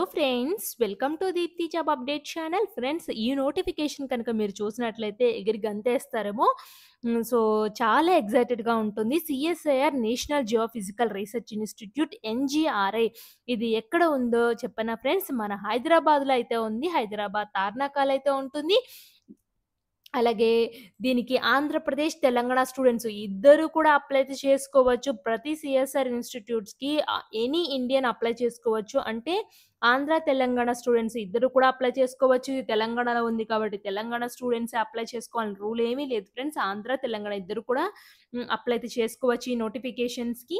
Hello friends, welcome to Deepthi job update channel. Friends, ఈ notification కనుక మీరు చూసినట్లయితే ఎగిరి గంతేస్తారేమో. సో, చాలా ఎక్సైటెడ్‌గా ఉంటుంది. CSIR national geophysical research institute NGRI ఇది ఎక్కడ ఉందో చెప్పనా ఫ్రెండ్స్? మన హైదరాబాద్‌లో అయితే ఉంది. హైదరాబాద్ తార్నాకాలో అయితే ఉంటుంది. అలాగే దీనికి ఆంధ్రప్రదేశ్, తెలంగాణ స్టూడెంట్స్ ఇద్దరు కూడా అప్లై అయితే చేసుకోవచ్చు. ప్రతి సీఎస్ఆర్ ఇన్‌స్టిట్యూట్స్‌కి ఎనీ ఇండియన్ అప్లై చేసుకోవచ్చు. అంటే ఆంధ్ర, తెలంగాణ స్టూడెంట్స్ ఇద్దరు కూడా అప్లై చేసుకోవచ్చు. ఇది తెలంగాణలో ఉంది కాబట్టి తెలంగాణ స్టూడెంట్సే అప్లై చేసుకోవాలని రూల్ ఏమీ లేదు ఫ్రెండ్స్. ఆంధ్ర, తెలంగాణ ఇద్దరు కూడా అప్లై అయితే చేసుకోవచ్చు ఈ నోటిఫికేషన్స్‌కి.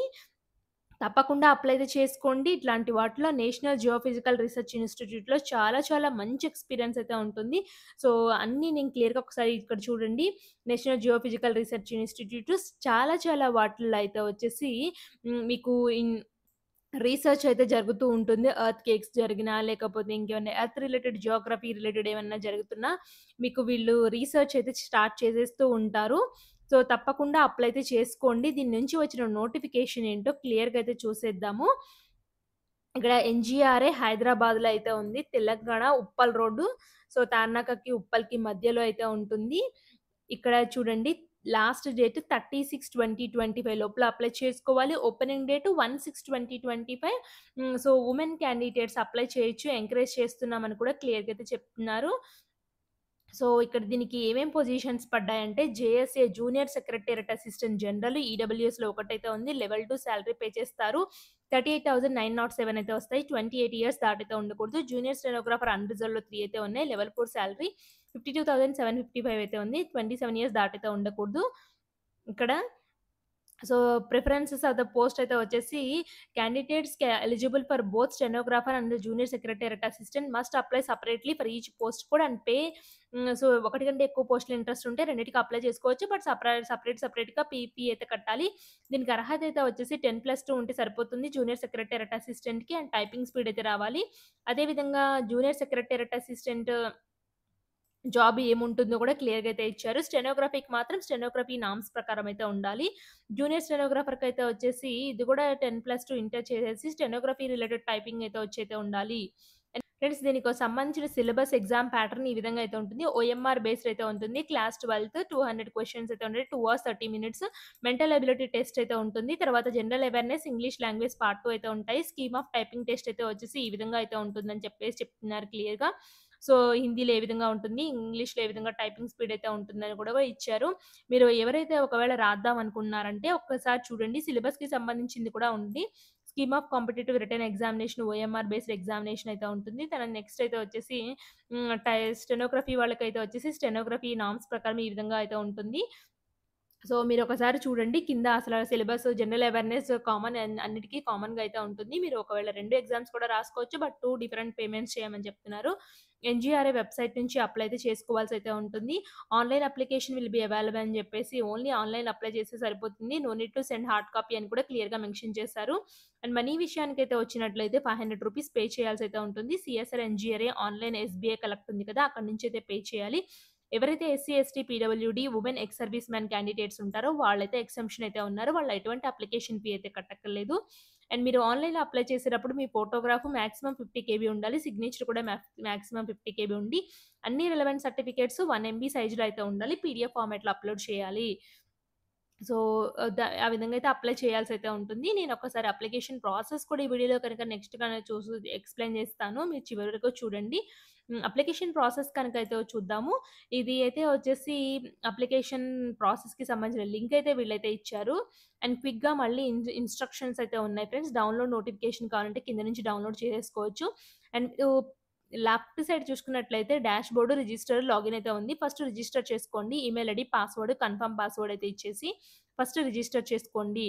తప్పకుండా అప్లై అయితే చేసుకోండి. ఇట్లాంటి వాటిలో నేషనల్ జియోఫిజికల్ రీసెర్చ్ ఇన్‌స్టిట్యూట్‌లో చాలా చాలా మంచి ఎక్స్‌పీరియన్స్ అయితే ఉంటుంది. సో, అన్నీ నేను క్లియర్‌గా ఒకసారి ఇక్కడ చూడండి. నేషనల్ జియోఫిజికల్ రీసెర్చ్ ఇన్‌స్టిట్యూట్స్ చాలా చాలా వాటిల్లో అయితే వచ్చేసి మీకు రీసెర్చ్ అయితే జరుగుతూ ఉంటుంది. ఎర్త్ కేక్స్ జరిగినా, లేకపోతే ఇంకేమన్నా ఎర్త్ రిలేటెడ్, జియోగ్రఫీ రిలేటెడ్ ఏమన్నా జరుగుతున్నా, మీకు వీళ్ళు రీసెర్చ్ అయితే స్టార్ట్ చేసేస్తూ ఉంటారు. సో, తప్పకుండా అప్లై అయితే చేసుకోండి. దీని నుంచి వచ్చిన నోటిఫికేషన్ ఏంటో క్లియర్‌గా అయితే చూసేద్దాము. ఇక్కడ ఎన్‌జీఆర్‌ఐ హైదరాబాద్‌లో అయితే ఉంది. తెలంగాణ ఉప్పల్ రోడ్డు. సో, తార్నాకకి, ఉప్పల్‌కి మధ్యలో అయితే ఉంటుంది. ఇక్కడ చూడండి, లాస్ట్ డేట్ 30/6/2025 లోపల అప్లై చేసుకోవాలి. Opening date 1/6/2025. So, women candidates apply చేయొచ్చు. ఎంకరేజ్ చేస్తున్నామని కూడా క్లియర్‌గా అయితే చెప్తున్నారు. సో, ఇక్కడ దీనికి ఏమేం పొజిషన్స్ పడ్డాయంటే JSA junior secretariat assistant general ఈడబ్ల్యూఎస్‌లో ఒకటైతే ఉంది. లెవెల్ 2 సాలరీ పే చేస్తారు. 38,907 అయితే వస్తాయి. 28 ఇయర్స్ దాటితే ఉండకూడదు. జూనియర్ స్టెనోగ్రాఫర్ అన్‌రిజర్వ్‌లో 3 అయితే ఉన్నాయి. లెవెల్ 4 సాలరీ 52,755 అయితే ఉంది. 27 ఇయర్స్ దాటితే ఉండకూడదు. ఇక్కడ so, preferences of the post అయితే వచ్చేసి candidates eligible for both stenographer and junior secretariat assistant must apply separately for each post కూడా అండ్ పే. సో, ఒకటి కంటే ఎక్కువ పోస్టులు ఇంట్రెస్ట్ ఉంటే రెండిటికి అప్లై చేసుకోవచ్చు. బట్ సెపరేట్‌గా ఫీ అయితే కట్టాలి. దీనికి అర్హత అయితే వచ్చేసి 10+2 ఉంటే సరిపోతుంది. జూనియర్ సెక్రటేరియట్ అసిస్టెంట్‌కి అండ్ టైపింగ్ స్పీడ్ అయితే రావాలి. అదే విధంగా జూనియర్ సెక్రటేరియట్ అసిస్టెంట్ జాబ్ ఏముంటుందో కూడా క్లియర్‌గా అయితే ఇచ్చారు. స్టెనోగ్రఫీకి మాత్రం స్టెనోగ్రఫీ నార్మ్స్ ప్రకారం అయితే ఉండాలి. జూనియర్ స్టెనోగ్రాఫర్‌కైతే వచ్చేసి ఇది కూడా 10+2 ఇంటర్ చేసేసి స్టెనోగ్రఫీ రిలేటెడ్ టైపింగ్ అయితే వచ్చైతే ఉండాలి. ఫ్రెండ్స్, దీనికి సంబంధించిన సిలబస్ ఎగ్జామ్ ప్యాటర్న్ ఈ విధంగా అయితే ఉంటుంది. ఓఎంఆర్ బేస్డ్ అయితే ఉంటుంది. క్లాస్ 12 200 క్వెషన్స్ అయితే ఉంటాయి. 2 hours 30 minutes. Mental ability test అయితే ఉంటుంది. తర్వాత general awareness, English language part 2 అయితే ఉంటాయి. స్కీమ్ ఆఫ్ టైపింగ్ టెస్ట్ అయితే వచ్చేసి ఈ విధంగా అయితే ఉంటుందని చెప్పేసి చెప్తున్నారు క్లియర్‌గా. సో, హిందీలో ఏ విధంగా ఉంటుంది, ఇంగ్లీష్‌లో ఏ విధంగా టైపింగ్ స్పీడ్ అయితే ఉంటుందని కూడా ఇచ్చారు. మీరు ఎవరైతే ఒకవేళ రాద్దాం అనుకున్నారంటే ఒక్కసారి చూడండి. సిలబస్‌కి సంబంధించింది కూడా ఉంది. Scheme of competitive written examination OMR based examination అయితే ఉంటుంది. నెక్స్ట్ అయితే వచ్చేసి స్టెనోగ్రఫీ వాళ్ళకైతే వచ్చేసి స్టెనోగ్రఫీ నార్మ్స్ ప్రకారం ఈ విధంగా అయితే ఉంటుంది. సో, మీరొకసారి చూడండి. కింద అసల సిలబస్ జనరల్ అవేర్‌నెస్ కామన్ అన్నిటికి కామన్‌గా అయితే ఉంటుంది. మీరు ఒకవేళ 2 ఎగ్జామ్స్ కూడా రాసుకోవచ్చు. బట్ 2 డిఫరెంట్ పేమెంట్స్ చేయమని చెప్తున్నారు. ఎన్‌జీఆర్ఐ వెబ్‌సైట్ నుంచి అప్లై అయితే చేసుకోవాల్సయితే ఉంటుంది. Online application will be available అని చెప్పేసి ఓన్లీ ఆన్‌లైన్ అప్లై చేస్తే సరిపోతుంది. No need to send hard copy అని కూడా క్లియర్‌గా మెన్షన్ చేశారు. అండ్ మనీ విషయానికైతే వచ్చినట్లయితే రూ. 500 పే చేయాల్సయితే ఉంటుంది. CSR NGRI online SBI collect ఉంది కదా! అక్కడి నుంచయితే పే చేయాలి. ఎవరైతే SC, ST, PWD, women X service man candidates ఉంటారో వాళ్ళైతే ఎగ్జంప్షన్ అయితే ఉన్నారు. వాళ్ళు ఎటువంటి అప్లికేషన్ ఫీ అయితే కట్టక్కర్లేదు. అండ్ మీరు ఆన్‌లైన్‌లో అప్లై చేసేటప్పుడు మీ ఫోటోగ్రాఫ్ మాక్సిమం 50 కేబీ ఉండాలి. సిగ్నేచర్ కూడా మాక్సిమం 50 కేబీ ఉండి అన్ని రిలవెంట్ సర్టిఫికేట్స్ 1 ఎంబీ సైజ్‌లో అయితే ఉండాలి. పీడీఎఫ్ ఫార్మాట్‌లో అప్‌లోడ్ చేయాలి. సో, ఆ విధంగా అయితే అప్లై చేయాల్సయితే ఉంటుంది. నేనొకసారి అప్లికేషన్ ప్రాసెస్ కూడా ఈ వీడియోలో కనుక నెక్స్ట్ కనుక ఎక్స్‌ప్లెయిన్ చేస్తాను. మీరు చివరి వరకు చూడండి. అప్లికేషన్ ప్రాసెస్ కనుకైతే చూద్దాము. ఇది అయితే వచ్చేసి అప్లికేషన్ ప్రాసెస్‌కి సంబంధించిన లింక్ అయితే వీళ్ళైతే ఇచ్చారు. అండ్ క్విక్‌గా మళ్ళీ ఇన్‌స్ట్రక్షన్స్ అయితే ఉన్నాయి ఫ్రెండ్స్. డౌన్‌లోడ్ నోటిఫికేషన్ కావాలంటే కింద నుంచి డౌన్‌లోడ్ చేసేసుకోవచ్చు. అండ్ లెఫ్ట్ సైడ్ చూసుకున్నట్లయితే డాష్‌బోర్డ్, రిజిస్టర్, లాగిన్ అయితే ఉంది. ఫస్ట్ రిజిస్టర్ చేసుకోండి. Email ID, password, confirm password అయితే ఇచ్చేసి ఫస్ట్ రిజిస్టర్ చేసుకోండి.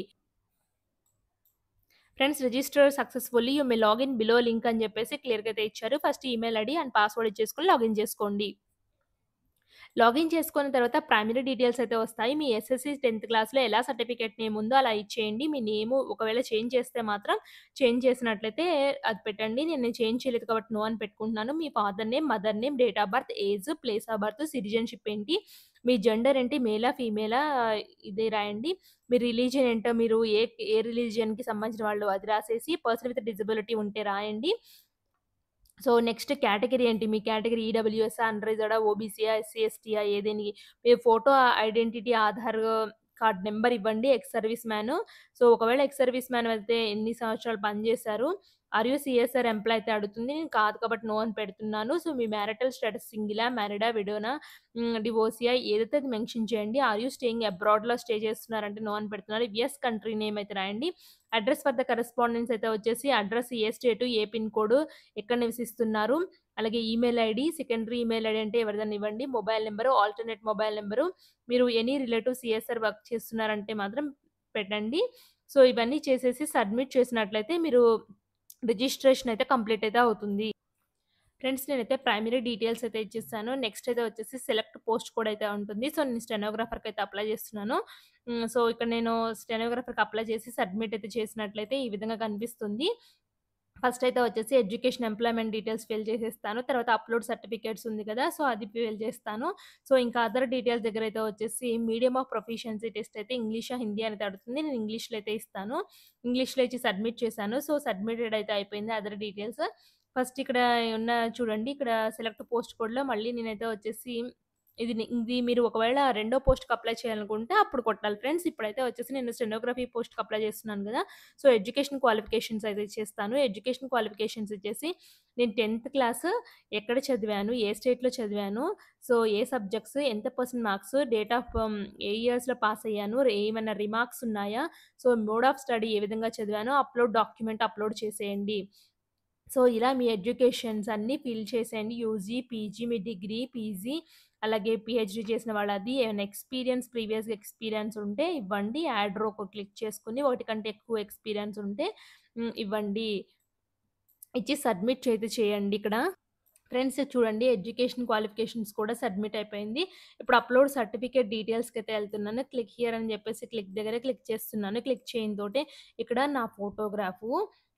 Friends, register successfully you may login below link అని చెప్పేసి క్లియర్‌గా అయితే ఇచ్చారు. First email ID and password ఇచ్చేసుకొని లాగిన్ చేసుకోండి. లాగిన్ చేసుకున్న తర్వాత ప్రైమరీ డీటెయిల్స్ అయితే వస్తాయి. మీ ఎస్ఎస్‌సి 10థ్ క్లాస్‌లో ఎలా సర్టిఫికేట్ నేమ్ ఉందో అలా ఇచ్చేయండి. మీ నేము ఒకవేళ చేంజ్ చేస్తే మాత్రం చేంజ్ చేసినట్లయితే అది పెట్టండి. నేను చేంజ్ చేయలేదు కాబట్టి నో అని పెట్టుకుంటున్నాను. మీ father name, mother name, date of birth, age, place of birth, citizenship ఏంటి, మీ జెండర్ ఏంటి, మేలా, ఫీమేలా ఇది రాయండి. మీ రిలీజియన్ ఏంటో మీరు ఏ రిలీజియన్‌కి సంబంధించిన వాళ్ళు అది రాసేసి పర్సన్ విత్ డిజబిలిటీ ఉంటే రాయండి. సో, నెక్స్ట్ కేటగరీ ఏంటి? మీ కేటగరీ ఈడబ్ల్యూఎస్సా, అన్‌రిజర్వ్డా, ఓబీసీయా, ఎస్సీ, ఎస్టీయా ఏదేని మీ photo identity Aadhaar card number ఇవ్వండి. Ex service man. సో, ఒకవేళ ఎక్స్ సర్వీస్ మ్యాన్ అయితే ఎన్ని సంవత్సరాలు పనిచేశారు? ఆర్ యూ సీఎస్ఆర్ ఎంప్లాయ్ అయితే అడుగుతుంది. నేను కాదు కాబట్టి నో అని పెడుతున్నాను. సో, మీ మ్యారిటల్ స్టేటస్ సింగిలా? మ్యారీడా? విడోనా? డివోర్సియా? ఏదైతే అది మెన్షన్ చేయండి. ఆర్ యూ స్టేయింగ్ అబ్రాడ్‌లో స్టే చేస్తున్నారంటే నో అని పెడుతున్నారు. యెస్ కంట్రీ నేమ్ అయితే రాయండి. అడ్రెస్ ఫర్ ద కరెస్పాండెన్స్ అయితే వచ్చేసి అడ్రెస్ ఏ స్టేటు, ఏ పిన్ కోడ్, ఎక్కడ నివసిస్తున్నారు, అలాగే email ID, secondary email ID అంటే ఎవరిదైనా ఇవ్వండి. Mobile number, alternate mobile number. మీరు ఎనీ రిలేటివ్ సీఎస్ఆర్ వర్క్ చేస్తున్నారంటే మాత్రం పెట్టండి. సో, ఇవన్నీ చేసేసి సబ్మిట్ చేసినట్లయితే మీరు రిజిస్ట్రేషన్ అయితే కంప్లీట్ అయితే అవుతుంది. ఫ్రెండ్స్ నేనైతే ప్రైమరీ డీటెయిల్స్ అయితే ఇచ్చేసాను. నెక్స్ట్ అయితే వచ్చేసి సెలెక్ట్ పోస్ట్ కోడ్ అయితే ఉంటుంది. సో, నేను స్టెనోగ్రాఫర్‌కి అయితే అప్లై చేస్తున్నాను. సో, ఇక్కడ నేను స్టెనోగ్రాఫర్‌కి అప్లై చేసి సబ్మిట్ అయితే చేసినట్లయితే ఈ విధంగా కనిపిస్తుంది. ఫస్ట్ అయితే వచ్చేసి ఎడ్యుకేషన్, ఎంప్లాయ్‌మెంట్ డీటెయిల్స్ ఫిల్ చేసేస్తాను. తర్వాత అప్‌లోడ్ సర్టిఫికేట్స్ ఉంది కదా! సో, అది ఫిల్ చేస్తాను. సో, ఇంకా అదర్ డీటెయిల్స్ దగ్గరైతే వచ్చేసి మీడియం ఆఫ్ ప్రొఫిషియన్సీ టెస్ట్ అయితే ఇంగ్లీషా, హిందీ అనేది అడుగుతుంది. నేను ఇంగ్లీష్‌లో అయితే ఇస్తాను. ఇంగ్లీష్‌లో ఇచ్చి సబ్మిట్ చేశాను. సో, సబ్మిటెడ్ అయితే అయిపోయింది అదర్ డీటెయిల్స్. ఫస్ట్ ఇక్కడ ఉన్న చూడండి ఇక్కడ సెలెక్ట్ పోస్ట్ కోడ్‌లో మళ్ళీ నేనైతే వచ్చేసి ఇది మీరు ఒకవేళ రెండో పోస్ట్‌కి అప్లై చేయాలనుకుంటే అప్పుడు కొట్టాలి ఫ్రెండ్స్. ఇప్పుడైతే వచ్చేసి నేను స్టెనోగ్రఫీ పోస్ట్‌కి అప్లై చేస్తున్నాను గదా! సో, ఎడ్యుకేషన్ క్వాలిఫికేషన్స్ అయితే ఇచ్చేస్తాను. ఎడ్యుకేషన్ క్వాలిఫికేషన్స్ ఇచ్చేసి నేను 10థ్ క్లాస్ ఎక్కడ చదివాను, ఏ స్టేట్‌లో చదివాను, సో, ఏ సబ్జెక్ట్స్, ఎంత పర్సెంట్ మార్క్స్, డేట్ ఆఫ్ ఏ ఇయర్స్‌లో పాస్ అయ్యాను, ఏమన్నా రిమార్క్స్ ఉన్నాయా, సో, మోడ్ ఆఫ్ స్టడీ ఏ విధంగా చదివానో అప్‌లోడ్ డాక్యుమెంట్ అప్‌లోడ్ చేసేయండి. సో, ఇలా మీ ఎడ్యుకేషన్స్ అన్నీ ఫిల్ చేసేయండి. యూజీ, పీజీ, మీ డిగ్రీ, పీజీ అలాగే పీహెచ్‌డీ చేసిన వాళ్ళది ఏమైనా ప్రీవియస్‌గా ఎక్స్‌పీరియన్స్ ఉంటే ఇవ్వండి. యాడ్ రోకో క్లిక్ చేసుకొని ఒకటి కంటే ఎక్కువ ఎక్స్‌పీరియన్స్ ఉంటే ఇవ్వండి. ఇచ్చి సబ్మిట్ అయితే చేయండి ఇక్కడ. ఫ్రెండ్స్ చూడండి ఎడ్యుకేషన్ క్వాలిఫికేషన్స్ కూడా సబ్మిట్ అయిపోయింది. ఇప్పుడు అప్‌లోడ్ సర్టిఫికేట్ డీటెయిల్స్‌కైతే ఎళ్తున్నాను. క్లిక్ హియర్ అని చెప్పేసి క్లిక్ దగ్గర క్లిక్ చేస్తున్నాను. క్లిక్ చేయనతోటే ఇక్కడ నా ఫోటోగ్రాఫు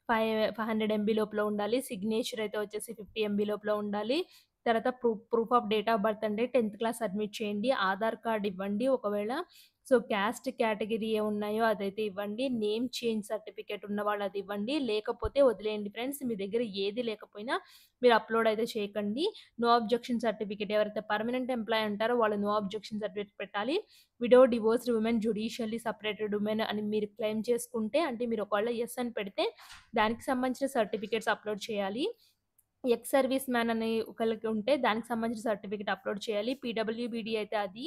500 ఎంబీ లోపల ఉండాలి. సిగ్నేచర్ అయితే వచ్చేసి 50 ఎంబీ లోపల ఉండాలి. తర్వాత proof of date of birth అంటే 10థ్ క్లాస్ సబ్మిట్ చేయండి. ఆధార్ కార్డ్ ఇవ్వండి ఒకవేళ. సో, క్యాస్ట్ కేటగరీ ఏ ఉన్నాయో అదైతే ఇవ్వండి. నేమ్ చేంజ్ సర్టిఫికేట్ ఉన్నవాళ్ళు అది ఇవ్వండి. లేకపోతే వదిలేయండి ఫ్రెండ్స్. మీ దగ్గర ఏది లేకపోయినా మీరు అప్‌లోడ్ అయితే చేయకండి. నో అబ్జెక్షన్ సర్టిఫికేట్ ఎవరైతే పర్మనెంట్ ఎంప్లాయీ ఉంటారో వాళ్ళు నో అబ్జెక్షన్ సర్టిఫికేట్ పెట్టాలి. Widow, divorced women, judicially separated women అని మీరు క్లెయిమ్ చేసుకుంటే అంటే మీరు ఒకవేళ యెస్ అని పెడితే దానికి సంబంధించిన సర్టిఫికేట్స్ అప్‌లోడ్ చేయాలి. ఎక్స్ సర్వీస్ మ్యాన్ అని ఒకళ్ళకి ఉంటే దానికి సంబంధించిన సర్టిఫికేట్ అప్‌లోడ్ చేయాలి. పీడబ్ల్యూబీడీ అయితే అది.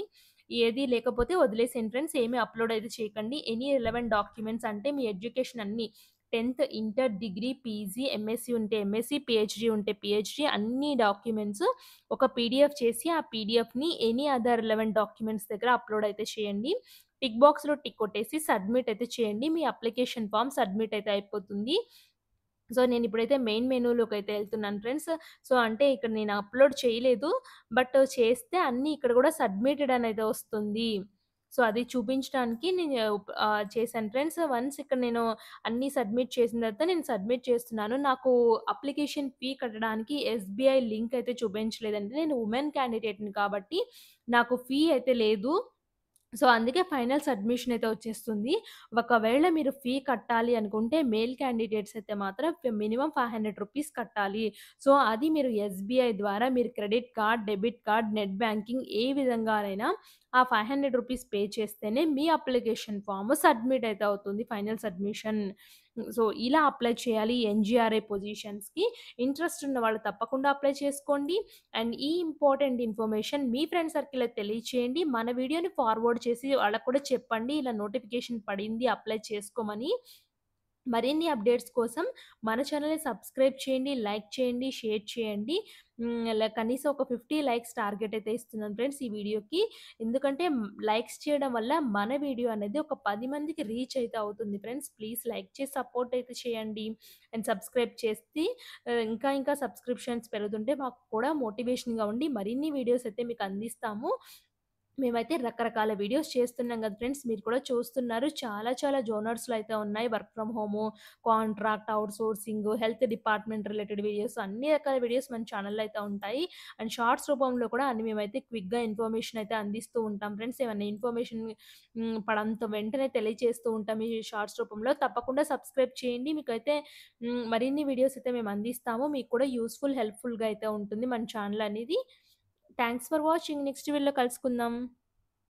ఏది లేకపోతే వదిలేసేయండి ఫ్రెండ్స్. ఏమి అప్‌లోడ్ అయితే చేయకండి. ఎనీ రిలవెంట్ డాక్యుమెంట్స్ అంటే మీ ఎడ్యుకేషన్ అన్నీ 10థ్, ఇంటర్, డిగ్రీ, పీజీ, ఎంఎస్సీ ఉంటే ఎంఎస్సీ, పీహెచ్‌డీ ఉంటే పీహెచ్‌డీ అన్ని డాక్యుమెంట్స్ ఒక పీడీఎఫ్ చేసి ఆ పీడీఎఫ్‌ని ఎనీ అదర్ రిలవెంట్ డాక్యుమెంట్స్ దగ్గర అప్‌లోడ్ అయితే చేయండి. టిక్ బాక్స్‌లో టిక్ కొట్టేసి సబ్మిట్ అయితే చేయండి. మీ అప్లికేషన్ ఫార్మ్ సబ్మిట్ అయితే అయిపోతుంది. సో, నేనిప్పుడైతే మెయిన్ మెనూలోకైతే ఎళ్తున్నాను ఫ్రెండ్స్. సో, అంటే ఇక్కడ నేను అప్‌లోడ్ చేయలేదు. బట్ చేస్తే అన్నీ ఇక్కడ గూడా సబ్మిటెడ్ అనైతే వస్తుంది. సో, అది చూపించడానికి నేను చేశాను ఫ్రెండ్స్. వన్స్ ఇక్కడ నేను అన్నీ సబ్మిట్ చేసిన తర్వాత నేను సబ్మిట్ చేస్తున్నాను. నాకు అప్లికేషన్ ఫీ కట్టడానికి ఎస్‌బీఐ లింక్ అయితే చూపించలేదండి. నేను వుమెన్ క్యాండిడేట్‌ని కాబట్టి నాకు ఫీ అయితే లేదు. సో, అందుకే ఫైనల్ సబ్మిషన్ అయితే వచ్చేస్తుంది. ఒకవేళ మీరు ఫీ కట్టాలి అనుకుంటే మేల్ క్యాండిడేట్స్ అయితే మాత్రం మినిమమ్ రూ. 500 కట్టాలి. సో, అది మీరు ఎస్‌బీఐ ద్వారా మీరు credit card, debit card, net banking ఏ విధంగానైనా ఆ రూ. 500 పే చేస్తేనే మీ అప్లికేషన్ ఫార్మ్ సబ్మిట్ అయితే అవుతుంది. Final submission. సో, ఇలా అప్లై చేయాలి ఎన్‌జీఆర్ఐ పొజిషన్స్‌కి. ఇంట్రెస్ట్ ఉన్న వాళ్ళు తప్పకుండా అప్లై చేసుకోండి. అండ్ ఈ ఇంపార్టెంట్ ఇన్ఫర్మేషన్ మీ ఫ్రెండ్ సర్కిల్‌లో తెలియచేయండి. మన వీడియోని ఫార్వర్డ్ చేసి వాళ్ళకి కూడా చెప్పండి. ఇలా నోటిఫికేషన్ పడింది అప్లై చేసుకోమని. మరిన్ని అప్డేట్స్ కోసం మన ఛానెల్‌ని సబ్స్క్రైబ్ చేయండి, లైక్ చేయండి, షేర్ చేయండి. కనీసం ఒక 50 లైక్స్ టార్గెట్ అయితే ఇస్తున్నాను ఫ్రెండ్స్ ఈ వీడియోకి. ఎందుకంటే లైక్స్ చేయడం వల్ల మన వీడియో అనేది ఒక 10 మందికి రీచ్ అయితే అవుతుంది ఫ్రెండ్స్. ప్లీజ్ లైక్ చేసి సపోర్ట్ అయితే చేయండి. అండ్ సబ్స్క్రైబ్ చేసి ఇంకా ఇంకా సబ్స్క్రిప్షన్స్ పెరుగుతుంటే మాకు కూడా మోటివేషన్‌గా ఉండి మరిన్ని వీడియోస్ అయితే మీకు అందిస్తాము. మేమైతే రకరకాల వీడియోస్ చేస్తున్నాం గదా ఫ్రెండ్స్. మీరు కూడా చూస్తున్నారు. చాలా చాలా జోనర్స్‌లో అయితే ఉన్నాయి. Work from home, contract, outsourcing, health department related videos అన్ని రకాల వీడియోస్ మన ఛానెల్‌లో అయితే ఉంటాయి. అండ్ షార్ట్స్ రూపంలో కూడా అన్ని మేమైతే క్విక్‌గా ఇన్ఫర్మేషన్ అయితే అందిస్తూ ఉంటాం ఫ్రెండ్స్. ఏమన్నా ఇన్ఫర్మేషన్ పడంత వెంటనే తెలియచేస్తూ ఉంటాం ఈ షార్ట్స్ రూపంలో. తప్పకుండా సబ్స్క్రైబ్ చేయండి. మీకైతే మరిన్ని వీడియోస్ అయితే మేము అందిస్తాము. మీకు కూడా యూజ్‌ఫుల్, హెల్ప్‌ఫుల్‌గా అయితే ఉంటుంది మన ఛానెల్ అనేది. Thanks for watching. నెక్స్ట్ వీడియోలో కలుసుకుందాం.